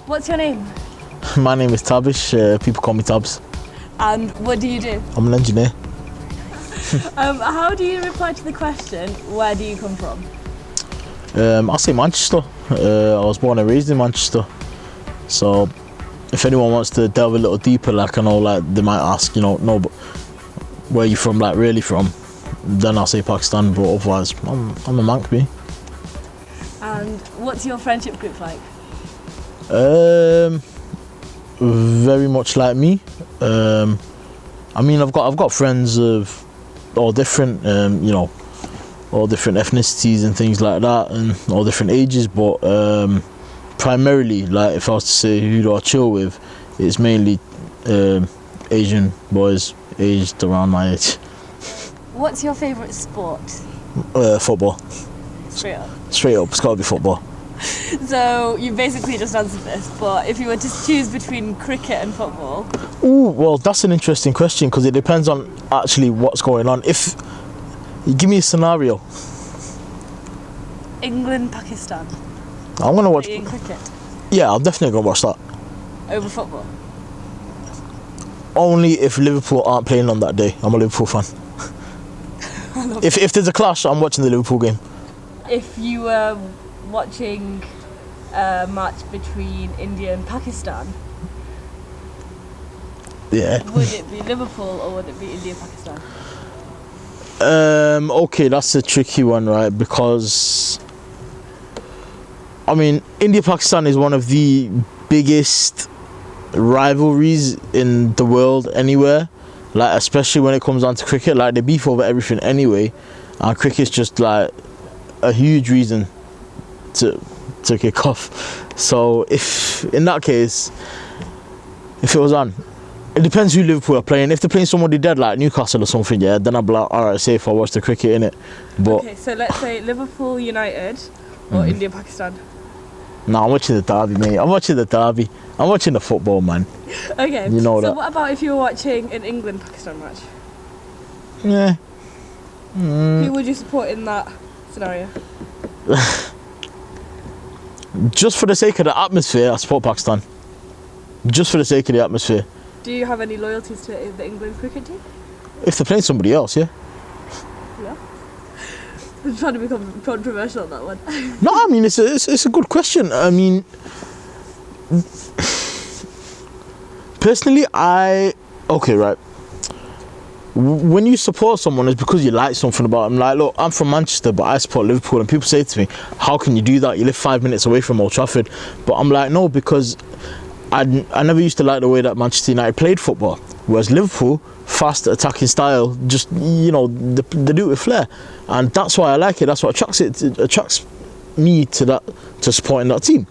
What's your name? My name is Taabish. People call me Tabz. And what do you do? I'm an engineer. How do you reply to the question, where do you come from? I say Manchester. I was born and raised in Manchester. So if anyone wants to delve a little deeper, like I know, like they might ask, no, but where are you from, like really from? Then I'll say Pakistan, but otherwise, I'm a Mank, me. And what's your friendship group like? Very much like me. I mean, I've got friends of all different, all different ethnicities and things like that, and all different ages. But primarily, like if I was to say who do I chill with, it's mainly Asian boys aged around my age. What's your favourite sport? Football. Straight up. Straight up, it's got to be football. So you basically just answered this, but if you were to choose between cricket and football? Ooh, well, that's an interesting question because it depends on actually what's going on. If you give me a scenario. England, Pakistan. I'm gonna watch cricket. Yeah, I'm definitely gonna watch that. Over football? Only if Liverpool aren't playing on that day. I'm a Liverpool fan. If there's a clash, I'm watching the Liverpool game. If you were watching a match between India and Pakistan, yeah, would it be Liverpool or would it be India Pakistan? Okay, that's a tricky one, right? Because I mean, India Pakistan is one of the biggest rivalries in the world anywhere, like especially when it comes down to cricket. Like they beef over everything anyway, and cricket's just like a huge reason to kick off. So if in that case, if it was on, it depends who Liverpool are playing. If they're playing somebody dead like Newcastle or something, yeah, then I'll be like, alright, safe, I'll watch the cricket, innit? But okay, so let's say Liverpool United or India Pakistan. No, I'm watching the derby, mate. I'm watching the derby. I'm watching the football, man. Okay, you know so that. What about if you were watching an England Pakistan match? Yeah. Who would you support in that scenario? Just for the sake of the atmosphere, I support Pakistan. Just for the sake of the atmosphere. Do you have any loyalties to the England cricket team? If they're playing somebody else, yeah. Yeah. I'm trying to become controversial on that one. No, I mean it's a good question. I mean, personally, okay, right. When you support someone, it's because you like something about them. Like, look, I'm from Manchester, but I support Liverpool, and people say to me, "How can you do that? You live 5 minutes away from Old Trafford." But I'm like, no, because I never used to like the way that Manchester United played football, whereas Liverpool, fast attacking style, just they do it with flair, and that's why I like it. That's what attracts me to supporting that team.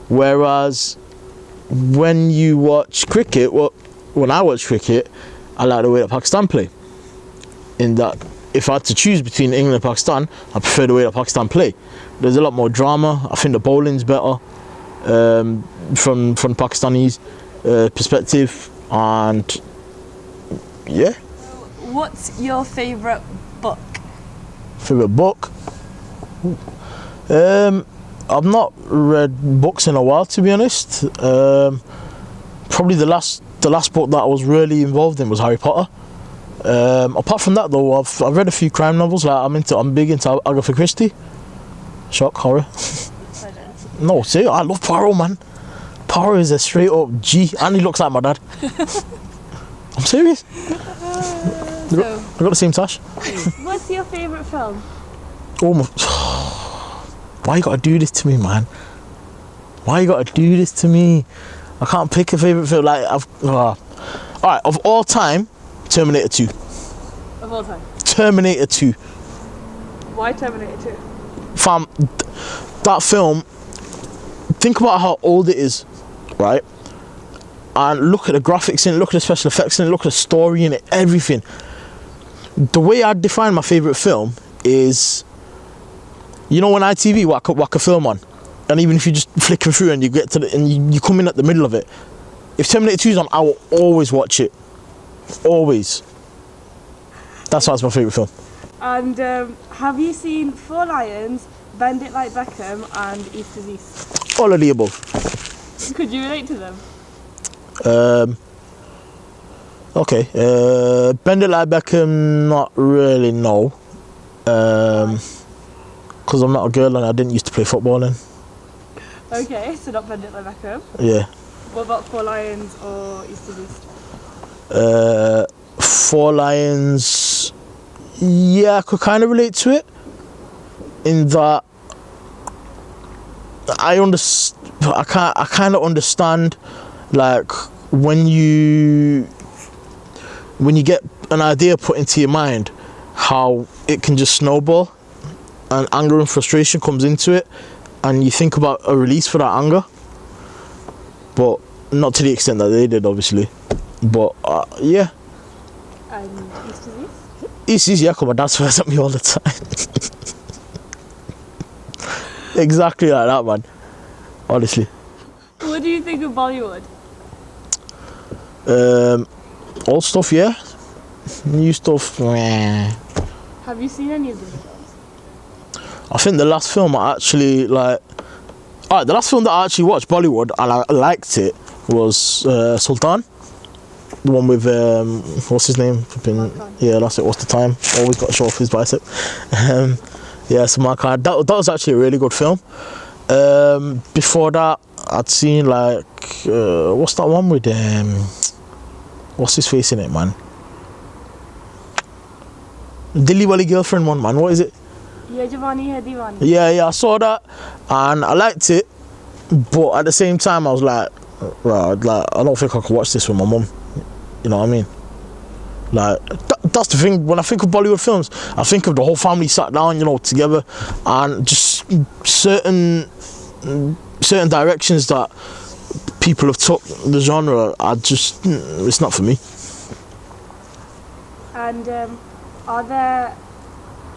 Whereas when you watch cricket, when I watch cricket, I like the way that Pakistan play. In that, if I had to choose between England and Pakistan, I prefer the way that Pakistan play. There's a lot more drama. I think the bowling's better from Pakistani's perspective, and yeah. What's your favourite book? Favourite book? I've not read books in a while, to be honest. Probably the last book that I was really involved in was Harry Potter. Apart from that, though, I've read a few crime novels. Like I'm big into Agatha Christie. Shock horror. No, see, I love Poirot, man. Poirot is a straight up G, and he looks like my dad. I'm serious. I got the same tash. What's your favourite film? Oh my! Why you gotta do this to me, man? Why you gotta do this to me? I can't pick a favourite film. Like alright, of all time, Terminator 2. Of all time? Terminator 2. Why Terminator 2? Fam, that film, think about how old it is, right? And look at the graphics in it, look at the special effects in it, look at the story in it, everything. The way I define my favourite film is, you know, on ITV, whack a film on, and even if you just flicking through and you get to you come in at the middle of it, if Terminator 2 is on, I will always watch it. Always. That's why it's my favourite film. And have you seen Four Lions, Bend It Like Beckham and East is East? All of the above. Could you relate to them? Okay. Bend It Like Beckham, not really, no. Because I'm not a girl and I didn't used to play football then. Okay, so not Bend It Like Beckham. Yeah. What about Four Lions or East to East? Four Lions, yeah, I could kind of relate to it in that I kind of understand, like, when you get an idea put into your mind, how it can just snowball and anger and frustration comes into it, and you think about a release for that anger, but not to the extent that they did, obviously. But yeah. And East to East? East is, yeah, come on, that's swears at me all the time. Exactly like that, man. Honestly. What do you think of Bollywood? Old stuff, yeah. New stuff, meh. Have you seen any of the new films? I think the last film I actually, the last film that I actually watched, Bollywood, and I liked it, was Sultan. The one with, what's his name? Yeah, that's it, what's the time? Always got to show off his bicep. Yeah, Salman Khan. That was actually a really good film. Before that, I'd seen, what's that one with, what's his face in it, man? Dilli Wali Girlfriend one, man. What is it? Ye Jawani Hai Deewani. Yeah, I saw that and I liked it, but at the same time I was like, right, I don't think I could watch this with my mum. You know what I mean? That's the thing. When I think of Bollywood films, I think of the whole family sat down, together, and just certain directions that people have took the genre. It's not for me. And are there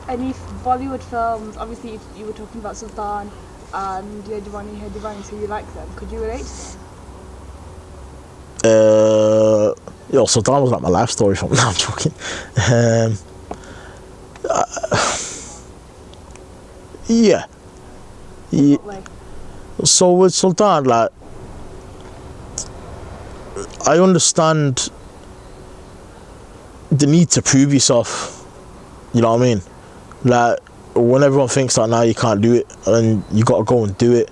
any Bollywood films? Obviously, you were talking about Sultan and Ye Jawani Hai Deewani, so you like them. Could you relate to them? Sultan was like my life story from now. I'm joking. Yeah. So with Sultan, I understand the need to prove yourself. You know what I mean? When everyone thinks that now you can't do it and you got to go and do it.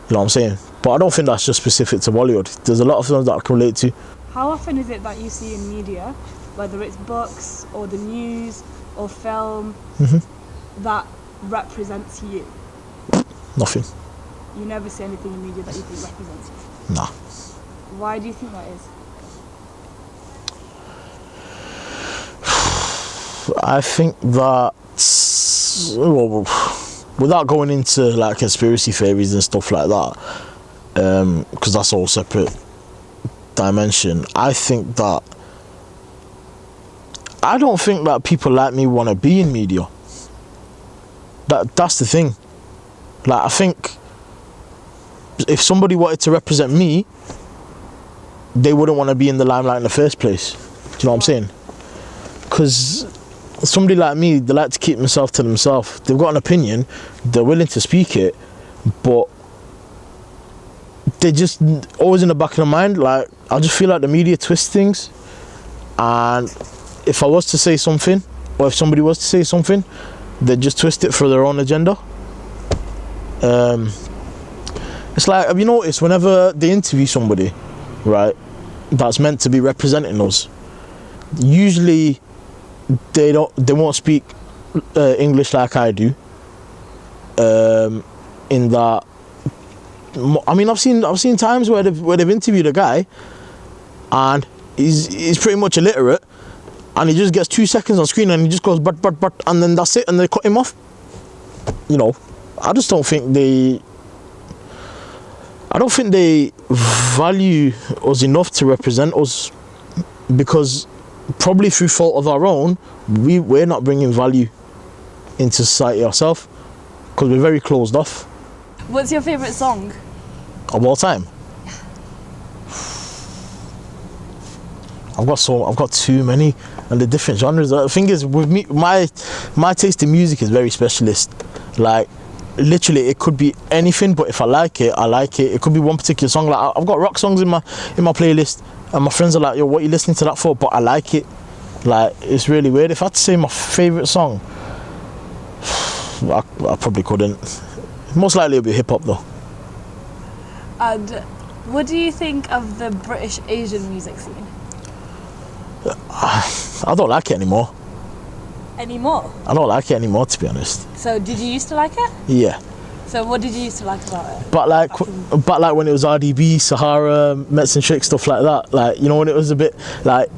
You know what I'm saying? But I don't think that's just specific to Bollywood. There's a lot of films that I can relate to. How often is it that you see in media, whether it's books or the news or film, that represents you? Nothing. You never see anything in media that you think represents you? Nah. Why do you think that is? I think that, without going into conspiracy theories and stuff like that, because that's all separate dimension, I don't think that people like me want to be in media. That's the thing. I think if somebody wanted to represent me, they wouldn't want to be in the limelight in the first place. Do you know what I'm saying? Because somebody like me, they like to keep themselves to themselves. They've got an opinion, they're willing to speak it, but they just always in the back of their mind, I just feel like the media twists things, and if I was to say something, or if somebody was to say something, they just twist it for their own agenda. It's like, have you noticed whenever they interview somebody, right, that's meant to be representing us, usually they won't speak English like I do. In that, I mean, I've seen times where they've interviewed a guy, and he's pretty much illiterate, and he just gets 2 seconds on screen and he just goes but, and then that's it, and they cut him off. I just don't think they value us enough to represent us, because probably through fault of our own, we're not bringing value into society ourselves, because we're very closed off. What's your favourite song? Of all time? I've got too many, and the different genres. The thing is, with me, my taste in music is very specialist. literally it could be anything, but if I like it, I like it. It could be one particular song. Like I've got rock songs in my playlist, and my friends are like, yo, what are you listening to that for? But I like it. Like, it's really weird. If I had to say my favourite song, I probably couldn't. Most likely it'll be hip hop though. And what do you think of the British Asian music scene? I don't like it anymore. Anymore? I don't like it anymore, to be honest. So did you used to like it? Yeah. So what did you used to like about it? But like when it was RDB, Sahara, Mets and Tricks, stuff like that. Like, you know, when it was a bit like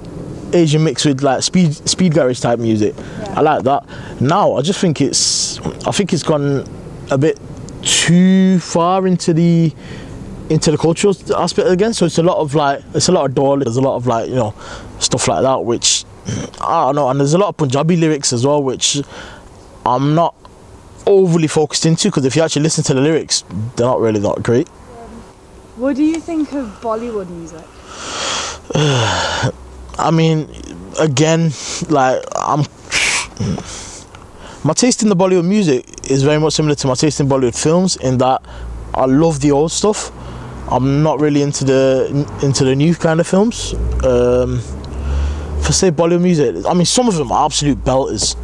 Asian mixed with like speed garage type music. Yeah. I like that. Now I just think it's gone a bit too far into the cultural aspect again. So it's a lot of Dolly, there's a lot of like, you know, stuff like that, which I don't know, and there's a lot of Punjabi lyrics as well, which I'm not overly focused into, because if you actually listen to the lyrics, they're not really that great. What do you think of Bollywood music? I mean, again, like my taste in the Bollywood music is very much similar to my taste in Bollywood films, in that I love the old stuff. I'm not really into the new kind of films. For say Bollywood music, I mean, some of them are absolute belters,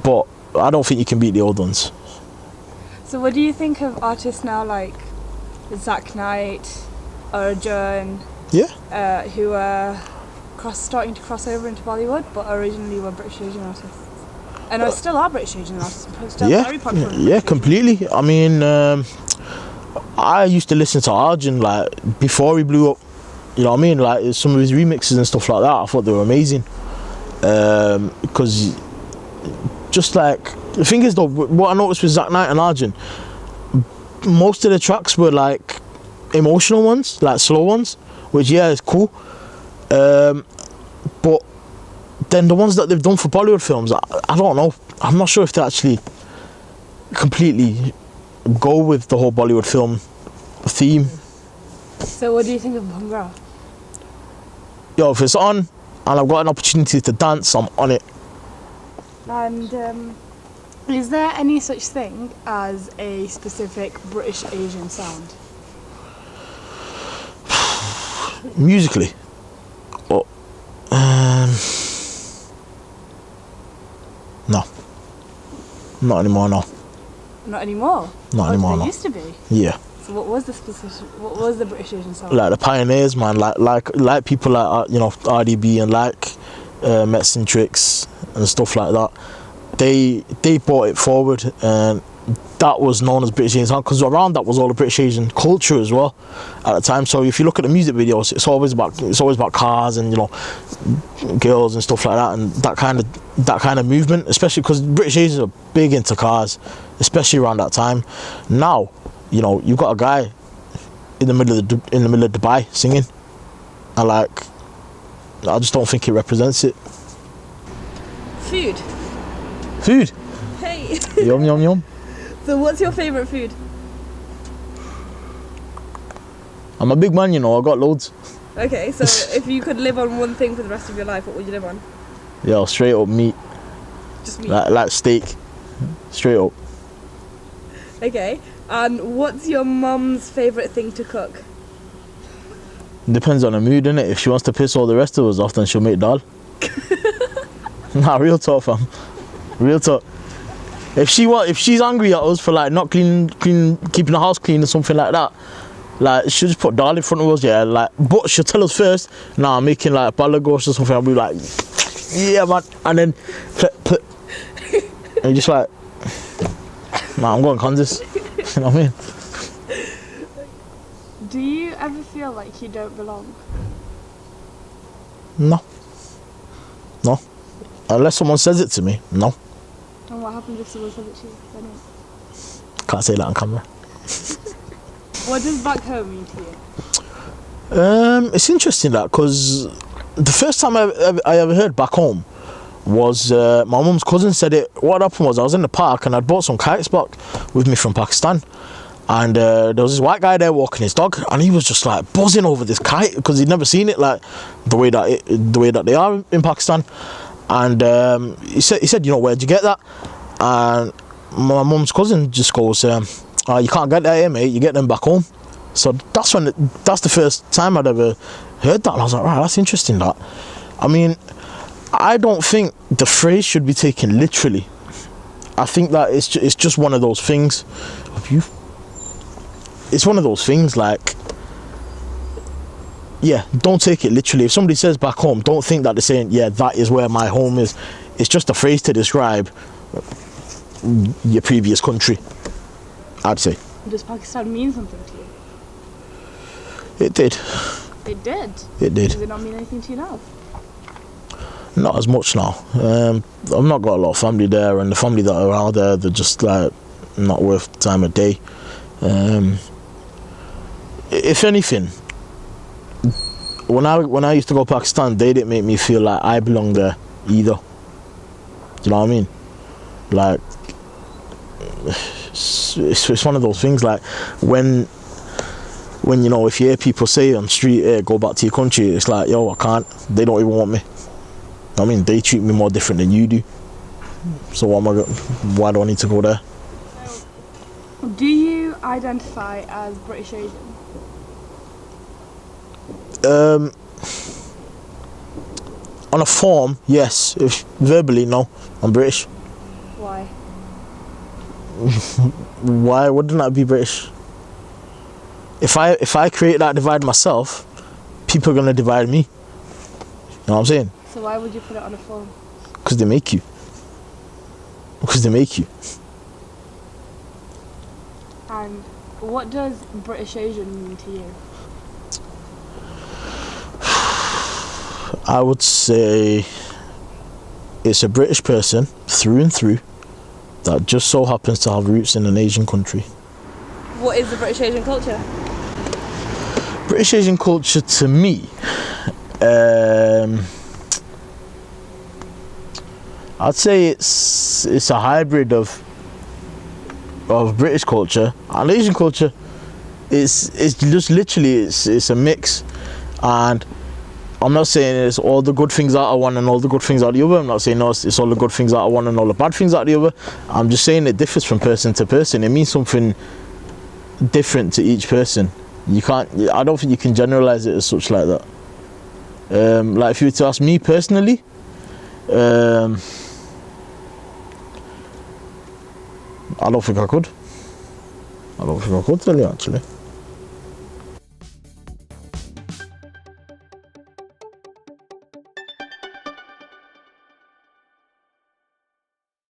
but I don't think you can beat the old ones. So what do you think of artists now like Zack Knight, Arjun, who are starting to cross over into Bollywood, but originally were British Asian artists? And still are British Asian artists, still very popular. Yeah, completely. I mean, I used to listen to Arjun like before he blew up. You know what I mean? Like some of his remixes and stuff like that, I thought they were amazing. Because just like the thing is though, what I noticed with Zack Knight and Arjun, most of the tracks were like emotional ones, like slow ones, which is cool. But then the ones that they've done for Bollywood films, I don't know. I'm not sure if they actually completely go with the whole Bollywood film theme. So what do you think of Bhangra? Yo, if it's on and I've got an opportunity to dance, I'm on it. And is there any such thing as a specific British Asian sound? Musically? Oh, no. Not anymore, no. Not anymore? Not anymore, no. They used to be? Yeah. So what was the British Asian sound? Like the pioneers, man, like people like you know, RDB and like Mets and Tricks and stuff like that. They brought it forward, and that was known as British Asian sound, because around that was all the British Asian culture as well at the time. So if you look at the music videos, it's always about cars and, you know, girls and stuff like that, and that kind of movement, especially because British Asians are big into cars, especially around that time. Now, you know, you've got a guy in the middle of Dubai singing, and like, I just don't think it represents it. Food. Hey. Yum yum yum. So what's your favourite food? I'm a big man, you know, I got loads. Okay, so if you could live on one thing for the rest of your life, what would you live on? Yo, straight up meat. Just meat? Like steak. Straight up. Okay, and what's your mum's favourite thing to cook? Depends on the mood, innit? If she wants to piss all the rest of us off, then she'll make dal. Nah, real talk, fam. Real talk. If she's angry at us for like not keeping the house clean or something like that, like she'll just put dal in front of us, yeah. Like, but she'll tell us first, nah, I'm making like balagos or something. I'll be like, yeah, man, and then and you're just like, nah, I'm going Kansas. You know what I mean? Do you ever feel like you don't belong? No. Unless someone says it to me, no. And what happens if someone says it to you? Anyway. Can't say that on camera. What does back home mean to you? It's interesting that, because the first time I ever heard back home was my mum's cousin said it. What happened was I was in the park and I'd bought some kites back with me from Pakistan, and there was this white guy there walking his dog, and he was just like buzzing over this kite because he'd never seen it like the way that they are in Pakistan. And he said, you know, where'd you get that? And my mum's cousin just goes, you can't get that here, mate, you get them back home. So that's the first time I'd ever heard that, and I was like, right, that's interesting. That, I mean, I don't think the phrase should be taken literally. I think that it's just one of those things. It's one of those things, like, yeah, don't take it literally. If somebody says back home, don't think that they're saying, yeah, that is where my home is. It's just a phrase to describe your previous country, I'd say. Does Pakistan mean something to you? It did. It did? It did. Does it not mean anything to you now? Not as much now. I've not got a lot of family there, and the family that are out there, they're just like not worth the time of day. If anything, when I used to go to Pakistan, they didn't make me feel like I belong there either. Do you know what I mean? Like, it's one of those things, like when you know, if you hear people say on the street, hey, go back to your country, it's like, yo, I can't. They don't even want me. I mean, they treat me more different than you do. So why do I need to go there? So, do you identify as British Asian? On a form, yes. If verbally, no. I'm British. Why? Why wouldn't I be British? If I create that divide myself, people are gonna divide me. You know what I'm saying? So why would you put it on a form? Because they make you. Because they make you. And what does British Asian mean to you? I would say it's a British person through and through that just so happens to have roots in an Asian country. What is the British Asian culture? British Asian culture to me, I'd say it's a hybrid of British culture and Asian culture. It's just literally it's a mix, and I'm not saying it's all the good things out of one and all the good things out of the other. I'm not saying no, it's all the good things out of one and all the bad things out of the other. I'm just saying it differs from person to person. It means something different to each person. I don't think you can generalize it as such like that. Like if you were to ask me personally, I don't think I could. I don't think I could tell you actually.